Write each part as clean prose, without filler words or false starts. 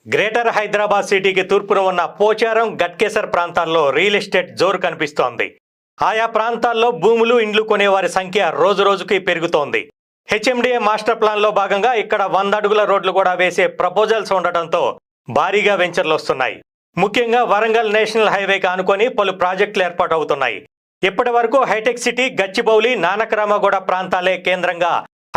Greater Hyderabad సిటీకి తూర్పున ఉన్న పోచారం, గట్కేసర్ ప్రాంతాల్లో రియల్ ఎస్టేట్ జోరు కనిపిస్తోంది. ఆయా ప్రాంతాల్లో భూములు, ఇండ్లు కొనేవారి సంఖ్య రోజురోజుకి పెరుగుతోంది. హెచ్ఎండిఏ మాస్టర్ ప్లాన్లో భాగంగా ఇక్కడ 100 అడుగుల రోడ్లు కూడా వేసే ప్రపోజల్స్ ఉండటంతో భారీగా వెంచర్లు వస్తున్నాయి. ముఖ్యంగా వరంగల్ నేషనల్ హైవేకి ఆనుకొని పలు ప్రాజెక్టులు ఏర్పాటవుతున్నాయి. ఇప్పటి వరకు హైటెక్ సిటీ, గచ్చిబౌలి, నానక్రామగూడ ప్రాంతాలే కేంద్రంగా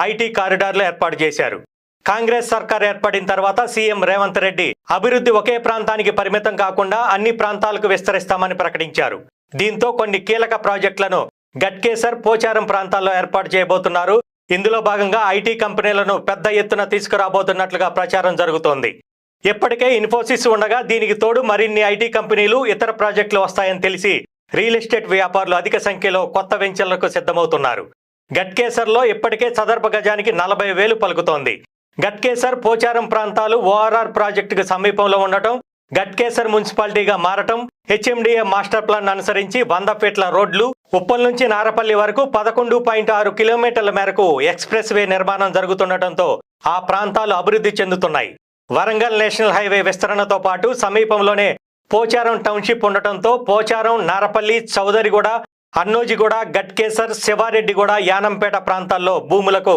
ఐటీ కారిడార్లు ఏర్పాటు చేశారు. కాంగ్రెస్ సర్కార్ ఏర్పడిన తర్వాత సీఎం రేవంత్ రెడ్డి అభివృద్ధి ఒకే ప్రాంతానికి పరిమితం కాకుండా అన్ని ప్రాంతాలకు విస్తరిస్తామని ప్రకటించారు. దీంతో కొన్ని కీలక ప్రాజెక్టులను గట్కేసర్, పోచారం ప్రాంతాల్లో ఏర్పాటు చేయబోతున్నారు. ఇందులో భాగంగా ఐటీ కంపెనీలను పెద్ద ఎత్తున తీసుకురాబోతున్నట్లుగా ప్రచారం జరుగుతోంది. ఇప్పటికే ఇన్ఫోసిస్ ఉండగా దీనికి తోడు మరిన్ని ఐటీ కంపెనీలు, ఇతర ప్రాజెక్టులు వస్తాయని తెలిసి రియల్ ఎస్టేట్ వ్యాపారులు అధిక సంఖ్యలో కొత్త వెంచర్లకు సిద్ధమవుతున్నారు. గట్కేసర్లో ఇప్పటికే చదరపు గజానికి 40,000 పలుకుతోంది. గట్కేసర్, పోచారం ప్రాంతాలు ఓఆర్ఆర్ ప్రాజెక్టుకు సమీపంలో ఉండటం, గట్కేసర్ మున్సిపాలిటీగా మారటం, హెచ్ఎండిఏ మాస్టర్ ప్లాన్ అనుసరించి 100 ఫీట్ల రోడ్లు, ఉప్పల్ నుంచి నారపల్లి వరకు 11.6 కిలోమీటర్ల మేరకు ఎక్స్ప్రెస్ వే నిర్మాణం జరుగుతుండటంతో ఆ ప్రాంతాలు అభివృద్ధి చెందుతున్నాయి. వరంగల్ నేషనల్ హైవే విస్తరణతో పాటు సమీపంలోనే పోచారం టౌన్షిప్ ఉండటంతో పోచారం, నారపల్లి, చౌదరిగూడ, అన్నోజిగూడ, గట్కేసర్, శివారెడ్డిగూడ, యానంపేట ప్రాంతాల్లో భూములకు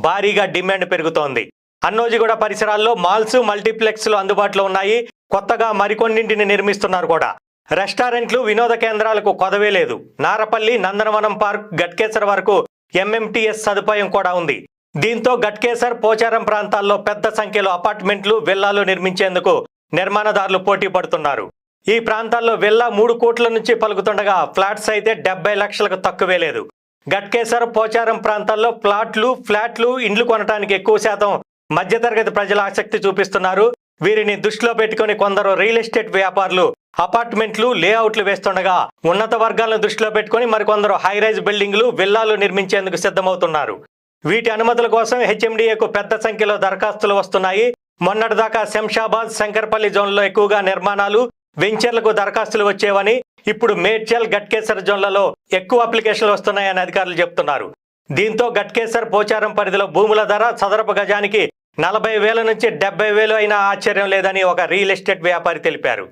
భారీగా డిమాండ్ పెరుగుతోంది. అన్నోజిగూడ పరిసరాల్లో మాల్స్, మల్టీప్లెక్స్లు అందుబాటులో ఉన్నాయి. కొత్తగా మరికొన్నింటిని నిర్మిస్తున్నారు కూడా. రెస్టారెంట్లు, వినోద కేంద్రాలకు కొదవే లేదు. నారపల్లి, నందనవనం పార్క్, గట్కేసర్ వరకు ఎంఎంటీఎస్ సదుపాయం కూడా ఉంది. దీంతో గట్కేసర్, పోచారం ప్రాంతాల్లో పెద్ద సంఖ్యలో అపార్ట్మెంట్లు, విల్లాలు నిర్మించేందుకు నిర్మాణదారులు పోటీ పడుతున్నారు. ఈ ప్రాంతాల్లో విల్లా 3 కోట్ల నుంచి పలుకుతుండగా ఫ్లాట్స్ అయితే 70 లక్షలకు తక్కువే లేదు. గట్కేసర్, పోచారం ప్రాంతాల్లో ఫ్లాట్లు, ఇండ్లు కొనడానికి ఎక్కువ శాతం మధ్యతరగతి ప్రజల ఆసక్తి చూపిస్తున్నారు. వీరిని దృష్టిలో పెట్టుకుని కొందరు రియల్ ఎస్టేట్ వ్యాపారులు అపార్ట్మెంట్లు, లేఅవుట్లు వేస్తుండగా ఉన్నత వర్గాలను దృష్టిలో పెట్టుకుని మరికొందరు హైరైజ్ బిల్డింగ్లు, విల్లాలు నిర్మించేందుకు సిద్ధమవుతున్నారు. వీటి అనుమతుల కోసం హెచ్ఎండిఏకు పెద్ద సంఖ్యలో దరఖాస్తులు వస్తున్నాయి. మొన్నటిదాకా శంషాబాద్, శంకర్పల్లి జోన్లో ఎక్కువగా నిర్మాణాలు, వెంచర్లకు దరఖాస్తులు వచ్చేవని, ఇప్పుడు మేడ్చల్, గట్కేసర్ జోన్లలో ఎక్కువ అప్లికేషన్లు వస్తున్నాయని అధికారులు చెబుతున్నారు. దీంతో గట్కేసర్, పోచారం పరిధిలో భూముల ధర చదరపు గజానికి 40,000 నుంచి 70,000 అయినా ఆశ్చర్యం లేదని ఒక రియల్ ఎస్టేట్ వ్యాపారి తెలిపారు.